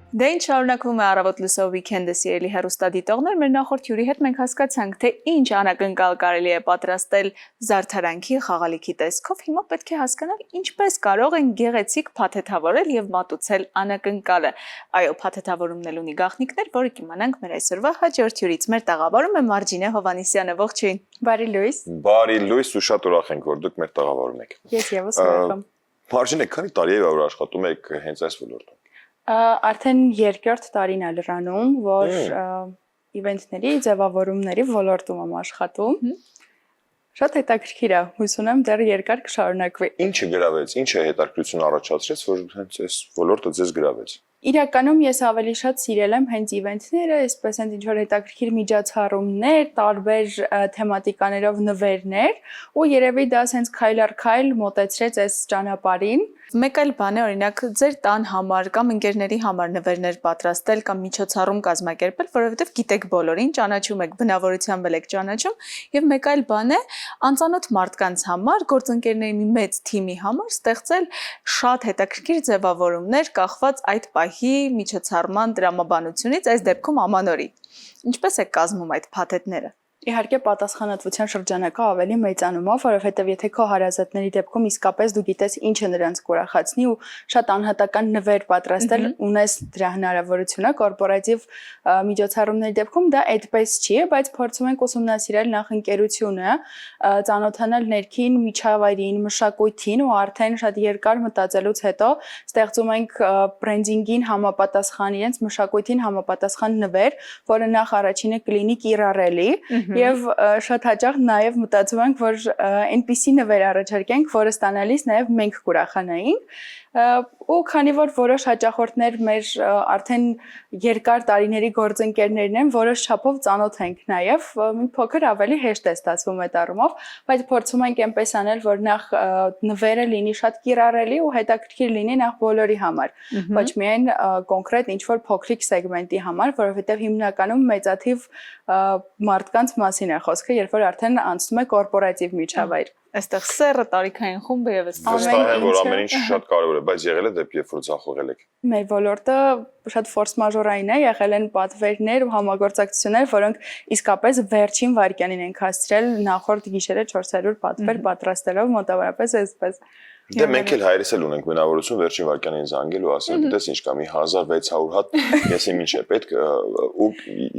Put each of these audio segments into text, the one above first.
Դե ինչ շարունակվում է առավոտ լուսով վիքենդը սիրելի հեռուստադիտողներ, մեր նախորդ հյուրի հետ մենք հասկացանք, թե ինչ անակնկալ կարելի է պատրաստել զարդարանքի խաղալիքի տեսքով, հիմա պետք է հասկանալ ինչպես կարող են գեղեցիկ փաթեթավորել եւ մատուցել անակնկալը։ Այո, փաթեթավորումն էլ ունի գաղտնիքներ, որը կիմանանք մեր այսօրվա հաջորդ հյուրից։ Մեր տաղավարում է Մարջինե Հովհաննիսյանը, ողջույն։ Բարի լույս։ Բարի լույս ու շատ ուրախ ենք, որ դուք մեր տաղավարում եք։ Ես եւս ուրախ եմ։ Մարջինե, քանի տարի է որ աշխատում եք հենց այս ոլորտում։ Արդեն երկրորդ տարին է լրանում, որ իվենթների, ձևավորումների ոլորտում եմ աշխատում։ Շատ հետաքրքիր է, հույս ունեմ դեռ երկար կշարունակվի։ Ինչը գրավեց, ինչ է հետաքրքրություն առաջացրեց, որ հենց այս ոլորտը ձեզ գրավեց։ Իրականում ես ավելի շատ սիրել եմ հենց իվենթները, այսպես են ինչ-որ հետաքրքիր միջոցառումներ, տարբեր թեմատիկաներով նվերներ, ու երևի դա հենց քայլ առ քայլ մոտեցրեց այս ճանապարհին։ Մեկ այլ բան է, օրինակ, ձեր տան համար կամ ընկերների համար նվերներ պատրաստել կամ միջոցառում կազմակերպել, որովհետև գիտեք բոլորին, ճանաչում եք, բնավորությամբ եք ճանաչում, եւ մեկ այլ բան է, անծանոթ մարդկանց համար, գործընկերների մի մեծ թիմի համար ստեղծել շատ հետաքրքիր ձևավորումներ, կախված այդ պահի միջոցառման տրամաբանությունից, այս դեպքում ամանորի։ Ինչպես է կազմում այդ փաթեթները։ Իհարկե պատասխանատվության շրջանակը ավելի մեծանում է, որովհետև եթե քո հարազատների դեպքում իսկապես դու գիտես ինչը նրանց կուրախացնի ու շատ անհատական նվեր պատրաստել ունես դրա հնարավորությունը, կորպորատիվ միջոցառումների դեպքում դա այդպես չի, բայց փորձում ենք ուսումնասիրել նախ ընկերությունը, ծանոթանալ ներքին միջավայրին, մշակույթին ու արդեն շատ երկար մտածելուց հետո ստեղծում ենք բրենդինգին համապատասխան, իրենց մշակույթին համապատասխան նվեր, որը նախ առաջինը կլինի կիրառելի Եվ շատ հաճախ նաև մտածում ենք, որ այնպիսի նվեր առաջարկենք, որը ստանալիս նաև մենք կուրախանայինք, ու քանի որ որոշ հաճախորդներ մեր արդեն երկար տարիների գործընկերներն են, որոշ չափով ծանոթ ենք նաև, մի փոքր ավելի հեշտ է ստացվում այդ առումով, բայց փորձում ենք այնպես անել, որ նախ նվերը լինի շատ կիրառելի ու հետաքրքիր լինի նախ բոլորի համար, ոչ միայն կոնկրետ ինչ-որ փոքրիկ սեգմենտի համար, որովհետև հիմնականում մեծաթիվ մարդկանց մասին է խոսքը, երբ որ արդեն անցնում է կորպորատիվ միջավայր։ Այստեղ սեռը, տարիքային խումբը եւս Վստահ եմ, որ ամեն ինչ շատ կարևոր է, բայց եղել է դեպք, երբ որ ձախողել եք։ Մեր ոլորտը շատ ֆորս մաժորային է, եղել են պատվերներ ու համագործակցություններ, որոնք իսկապես վերջին վայրկյանին են հասցրել նախորդ գիշերը 400 պատվեր պատրաստելով մոտավորապես այսպես։ Դե մենք էլ հայերս էլ ունենք մենավորություն վերջին վայրկյանին զանգել ու ասել, գիտես ինչ կա, մի 1600 հատ, եսի ինչ է պետք ու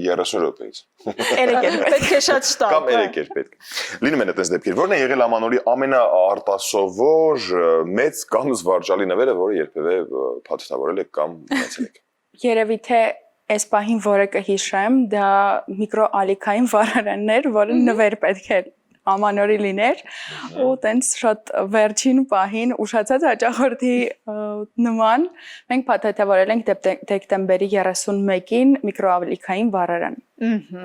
30 րոպեից։ Պետք է շատ շտապ։ Կամ 3 էր պետք։ Լինում են այդպես դեպքեր, որն է եղել ամանորի ամենաարտասովոր, մեծ կամ զվարճալի նվերը, որը երբևէ փաթեթավորել եք կամ ունեցել եք։ Երևի թե այս պահին որը կհիշեմ, դա միկրոալիքային վառարաններ, որը նվեր պետք է ամանորի լիներ ու տենց շատ վերջին պահին ուշացած հաճախորդի նման մենք փաթեթավորել ենք դեկտեմբերի 31-ին միկրոալիքային վառարան,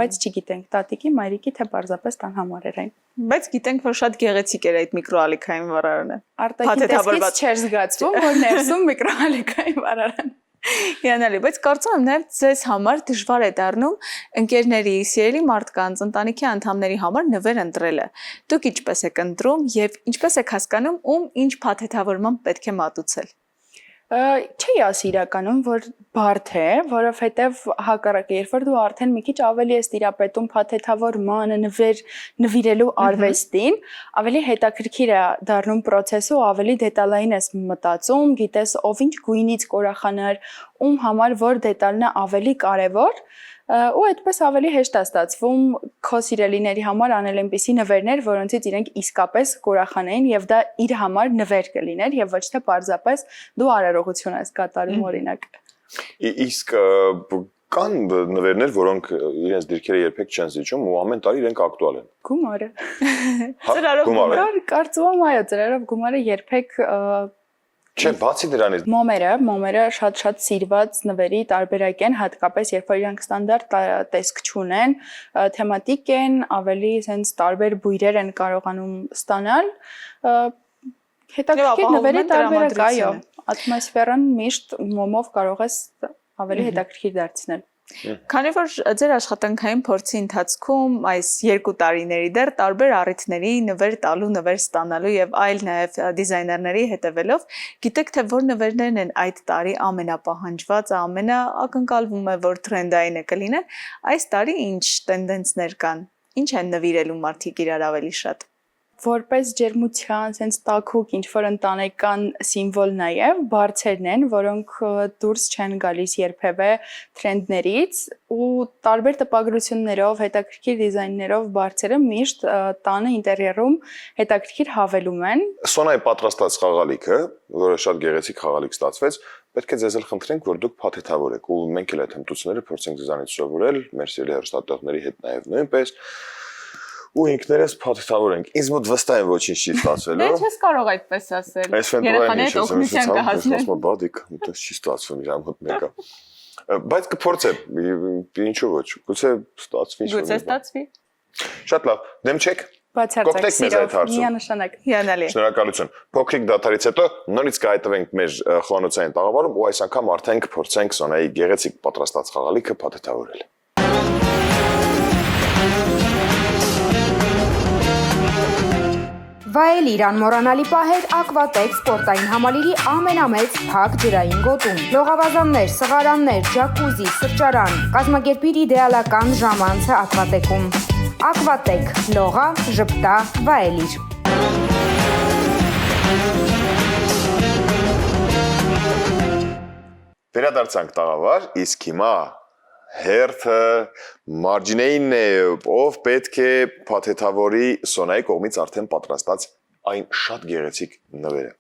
բայց չգիտենք տատիկի, մայրիկի թե պարզապես տան համար էր այն։ Բայց գիտենք, որ շատ գեղեցիկ էր այդ միկրոալիքային վառարանը։ Արտաքին տեսքից չէր զգացվում, որ ներսում միկրոալիքային վառարան։ Հիանալի, բայց կարծում եմ նաև ձեզ համար դժվար է դառնում ընկերների, սիրելի մարդկանց, ընտանիքի անդամների համար նվեր ընտրելը։ Դուք ինչպես եք ընտրում եւ ինչպես եք հասկանում, ում ինչ փաթեթավորման պետք է մատուցել։ Չի ասի իրականում, որ բարդ է, որովհետև հակառակը, երբ որ դու արդեն մի քիչ ավելի ես տիրապետում փաթեթավորմանը, նվիրելու արվեստին, ավելի հետաքրքիր է դառնում process-ը ու ավելի դետալային ես մտածում, գիտես ով ինչ գույնից կուրախանար, ում համար որ դետալն է ավելի կարևոր, ու այդպես ավելի հեշտ է ստացվում քո սիրելիների համար անել այնպիսի նվերներ, որոնցից իրենք իսկապես կուրախանային եւ դա իր համար նվեր կլիներ եւ ոչ թե պարզապես դու արարողություն ես կատարում օրինակ։ Իսկ կան նվերներ, որոնք իրենց դիրքերը երբեք չեն զիջում ու ամեն տարի իրենք ակտուալ են։ Գումարը։ Ծրարով գումարը։ Կարծում եմ այո, ծրարով գումարը երբեք Չէ, բացի դրանից մոմերը շատ սիրված նվերի տարբերակ են, հատկապես երբ որ իրանք ստանդարտ տեսք չունեն, թեմատիկ են, ավելի sense տարբեր բույրեր են կարողանում ստանալ, հետաքրքիր նվերի տարբերակ, այո, ատմոսֆերան միշտ մոմով կարող ես ավելի հետաքրքիր դարձնել։ Քանի որ ձեր աշխատանքային փորձի ընթացքում այս 2 տարիների դեռ տարբեր առիթների նվեր տալու, նվեր ստանալու եւ այլ նաեւ դիզայներների հետևելով, գիտեք թե որ նվերներն են այդ տարի ամենապահանջվածը, ամենաակնկալվում է որ թրենդային է կլինեն, այս տարի ինչ տենդենսներ կան, ինչ են նվիրելու մարդիկ իրար ավելի շատ։ Որպես ջերմության, sense տաքուկ ինչ-որ ընտանեկան սիմվոլ նաև բարձերն են, որոնք դուրս չեն գալիս երբևէ թրենդներից ու տարբեր տպագրություններով, հետաքրքիր դիզայներով բարձերը միշտ տանը ինտերիերում հետաքրքիր հավելում են։ Սոնայի պատրաստած խաղալիքը, որը շատ գեղեցիկ խաղալիք ստացվեց, պետք է ձեզ էլ խնդրենք, որ դուք փաթեթավորեք ու մենք էլ այդ հմտությունները փորձենք ձեզանից սովորել, մեր սիրելի հեռուստատեղների հետ նաև նույնպես։ Ու ինքներս փաթեթավորենք։ Ինձ մոտ վստահ եմ ոչինչ չի ստացվելու։ Դե չես կարող այդպես ասել։ Երեխաների հետ օգնության կհասնեն։ Բադիկ, դա չի ստացվում իր մոտ մեկը։ Բայց կփորձեմ, ինչու ոչ։ Գուցե ստացվի։ Գուցե ստացվի։ Շատ լավ։ Դեմ չեք։ Բացարձակ սիրով, միանշանակ։ Հիանալի։ Շնորհակալություն։ Փոքրիկ դադարից հետո նորից կհայտվենք մեր խոհանոցային տաղավարում ու այս անգամ արդեն կփորձենք Սոնայի գեղեցիկ պատրաստած խաղալիքը փաթեթավորել։ Վայել իր անմոռանալի պահեր Aquatec սպորտային համալիրի ամենամեծ փակ ջրային գոտում։ Լողավազաններ, սղարաններ, ջակուզի, սրճարան։ Կազմակերպիր իդեալական ժամանցը Aquatec-ում։ Aquatec, լողա, ժպտա, վայելիր։ Վերադարձանք տաղավար, իսկ հիմա հերթը Մարջինեինն է, ով պետք է փաթեթավորի Սոնայի կողմից արդեն պատրաստած այն շատ գեղեցիկ նվերը։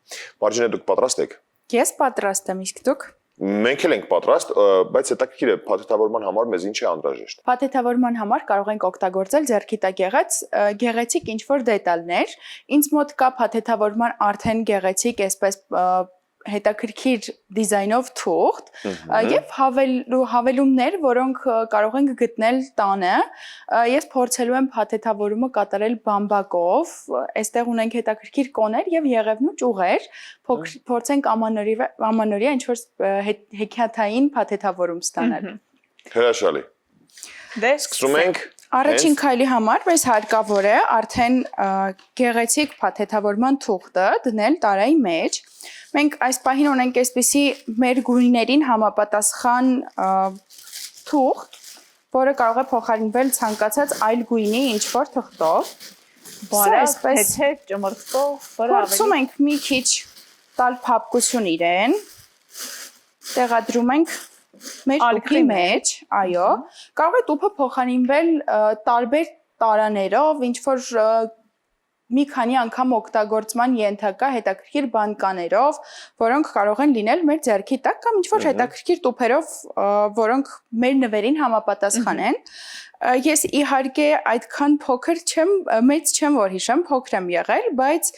Մարջինե, դուք պատրաստ եք։ Ես պատրաստ եմ, իսկ դուք։ Մենք էլ ենք պատրաստ, բայց հետաքրքիր է փաթեթավորման համար մեզ ինչ է անհրաժեշտ։ Փաթեթավորման համար կարող ենք օգտագործել ձեռքի տակ եղած գեղեցիկ ինչ-որ դետալներ։ Ինձ մոտ կա փաթեթավորման արդեն գեղեցիկ, այսպես հետաքրքիր դիզայնով թուղթ եւ հավելումներ, որոնք կարող ենք գտնել տանը։ Ես փորձելու եմ փաթեթավորումը կատարել բամբակով։ Այստեղ ունենք հետաքրքիր կոներ եւ եղևնու ճյուղեր։ Փորձենք ամանորյա ինչ-որ հեքիաթային փաթեթավորում ստանալ։ Հրաշալի։ Դե Սկսում ենք։ Առաջին քայլի համար մեզ հարկավոր է արդեն գեղեցիկ փաթեթավորման թուղթը դնել տարայի մեջ։ Մենք այս պահին ունենք այսպիսի մեր գույներին համապատասխան թուղթ, որը կարող է փոխարինվել ցանկացած այլ գույնի ինչ-որ թղթով։ բարակ, թեթև, ճմրթող, որը Փորձում ենք մի քիչ տալ փափկություն իրեն։ Տեղադրում ենք մեր տուփի մեջ, այո, կարող է տուփը փոխարինվել տարբեր տարաներով, ինչ որ մի քանի անգամ օգտագործման ենթակա հետաքրքիր բանկաներով, որոնք կարող են լինել մեր ձեռքի տակ կամ ինչ որ հետաքրքիր տուփերով, որոնք մեր նվերին համապատասխան են։ Ես իհարկե այդքան փոքր չեմ, մեծ չեմ, որ հիշեմ, փոքր եմ եղել, բայց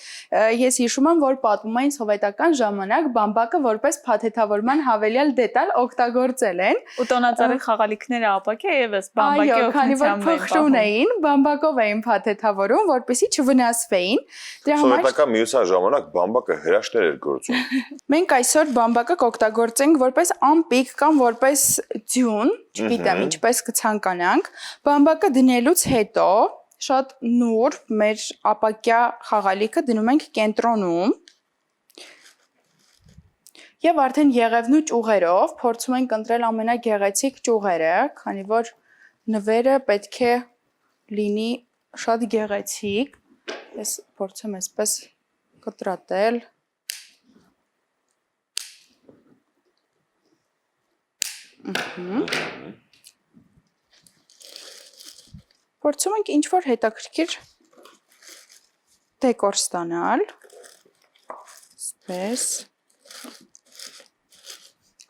ես հիշում եմ, որ պատմումային սովետական ժամանակ բամբակը որպես փաթեթավորման հավելյալ դետալ օգտագործել են։ ու տոնածառի խաղալիքները ապակե եւս բամբակի Այո, քանի որ օգնությամբ փխրուն էին, բամբակով էին փաթեթավորում, որպեսզի չվնասվեին։ Դրա համար Սովետական միության ժամանակ բամբակը հրաշքներ էր գործում։ մենք այսօր բամբակը կօգտագործենք որպես ամպիկ կամ որպես ձյուն, չգիտեմ ինչպես կցանկանանք։ Բամբակը դնելուց հետո շատ նուրբ մեր ապակյա խաղալիքը դնում ենք կենտրոնում եւ արդեն եղևնու ճյուղերով փորձում ենք ընտրել ամենագեղեցիկ ճյուղերը, քանի որ նվերը պետք է լինի շատ գեղեցիկ։ Ես փորձեմ այսպես կտրատել։ Փորձում ենք ինչ-որ հետաքրքիր դեկոր ստանալ, այսպես,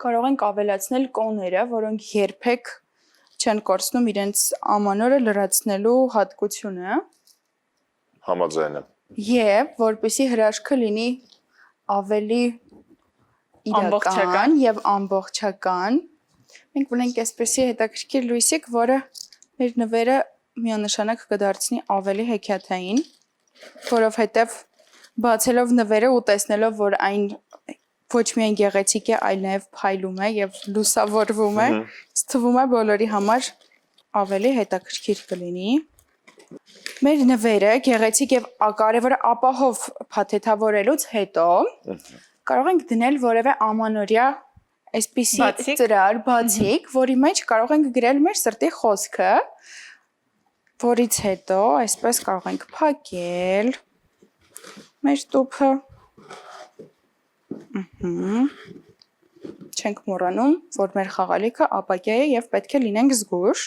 կարող ենք ավելացնել կոները, որոնք երբեք չեն կորցնում իրենց ամանորը լրացնելու հատկությունը, Համաձայն եմ։ և որպեսզի հրաշքը լինի ավելի իրական և ամբողջական, մենք ունենք այսպեսի հետաքրքիր լույսիկ, որը մեր նվերը միանշանակ կդարձնի ավելի հեքիաթային, որովհետև բացելով նվերը ու տեսնելով, որ այն ոչ միայն գեղեցիկ է, այլ նաև փայլում է եւ լուսավորվում է։ Թվում է բոլորի համար ավելի հետաքրքիր կլինի։ Մեր նվերը գեղեցիկ եւ կարևորը ապահով փաթեթավորելուց հետո կարող ենք դնել որևէ ամանորյա այսպիսի ծրար, բացիկ, որի մեջ կարող ենք գրել մեր սրտի խոսքը, որից հետո այսպես կարող ենք փակել մեր տուփը։ Չենք մոռանում, որ մեր խաղալիքը ապակյա է եւ պետք է լինենք զգույշ։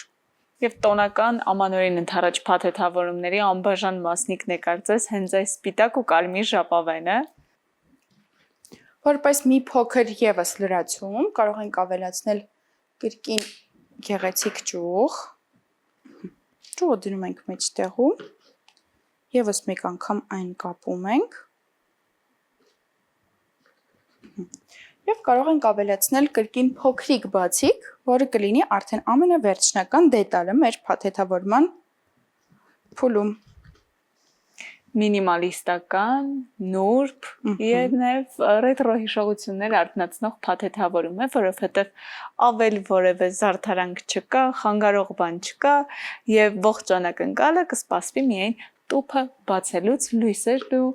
Եվ տոնական ամանորին ընթരാճ փաթեթավորումների անբաժան մասնիկն է կարծես հենց այս սպիտակ ու կարմիր ժապավենը։ Որպես մի փոքր եւս լրացում կարող ենք ավելացնել կրկին գեղեցիկ ճյուղ։ Ճյուղը դնում ենք մեջտեղում։ Եվս մեկ անգամ այն կապում ենք։ Եվ կարող ենք ավելացնել կրկին փոքրիկ բացիկ, որը կլինի արդեն ամենավերջնական դետալը մեր փաթեթավորման փուլում։ Մինիմալիստական, նուրբ եւ նաեւ ռետրո հիշողություններ արտնացնող փաթեթավորում է, որովհետեւ ավել որևէ զարդարանք չկա, խանգարող բան չկա եւ ողջ անակնկալը կսպասվի միայն տուփը բացելուց, լույսերն ու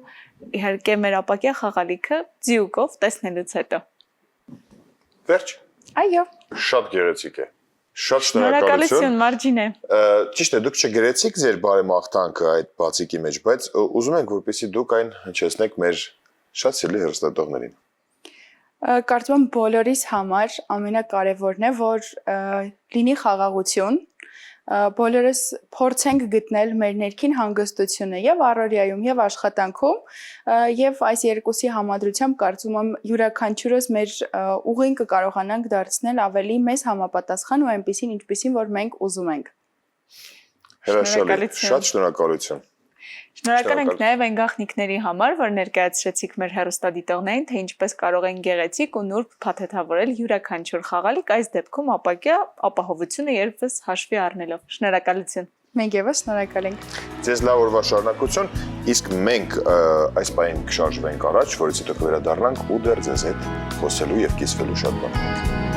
իհարկե մեր ապակյա խաղալիքը ձիուկով տեսնելուց հետո։ Վերջ։ Այո։ Շատ գեղեցիկ է։ Շատ Շնորհակալություն, շնորհակալություն։ Մարջինե։ Ճիշտ է, դուք չգրեցիք ձեր բարեմաղթանքը այդ բացիկի մեջ, բայց ուզում ենք, որպեսզի դուք այն հնչեցնեք մեր շատ սիրելի հեռուստատողներին։ Կարծում եմ բոլորիս համար ամենակարևորն է, որ լինի խաղաղություն, բոլորս փորձենք գտնել մեր ներքին հանգստությունը եւ առօրյայում եւ աշխատանքում եւ այս երկուսի համադրությամբ կարծում եմ յուրաքանչյուրս մեր ուղին կկարողանանք դարձնել ավելի մեզ համապատասխան ու այնպեսին ինչպեսին որ մենք ուզում ենք։ Հրաշալի, շատ շնորհակալություն։ Շնորհակալ ենք նաև այն գաղտնիքների համար, որ ներկայացրեցիք մեր հեռուստադիտողներին, թե ինչպես կարող են գեղեցիկ ու նուրբ փաթեթավորել յուրաքանչյուր խաղալիք, այս դեպքում ապակյա ապահովությունը երբս հաշվի առնելով։ Շնորհակալություն։ Մենք եւս շնորհակալ ենք։ Ձեզ լավ օրվա շարունակություն, իսկ մենք այս պահին կշարժվենք առաջ, որից հետո կվերադառնանք ու դեռ ձեզ հետ խոսելու եւ կիսվելու շատ բաներ։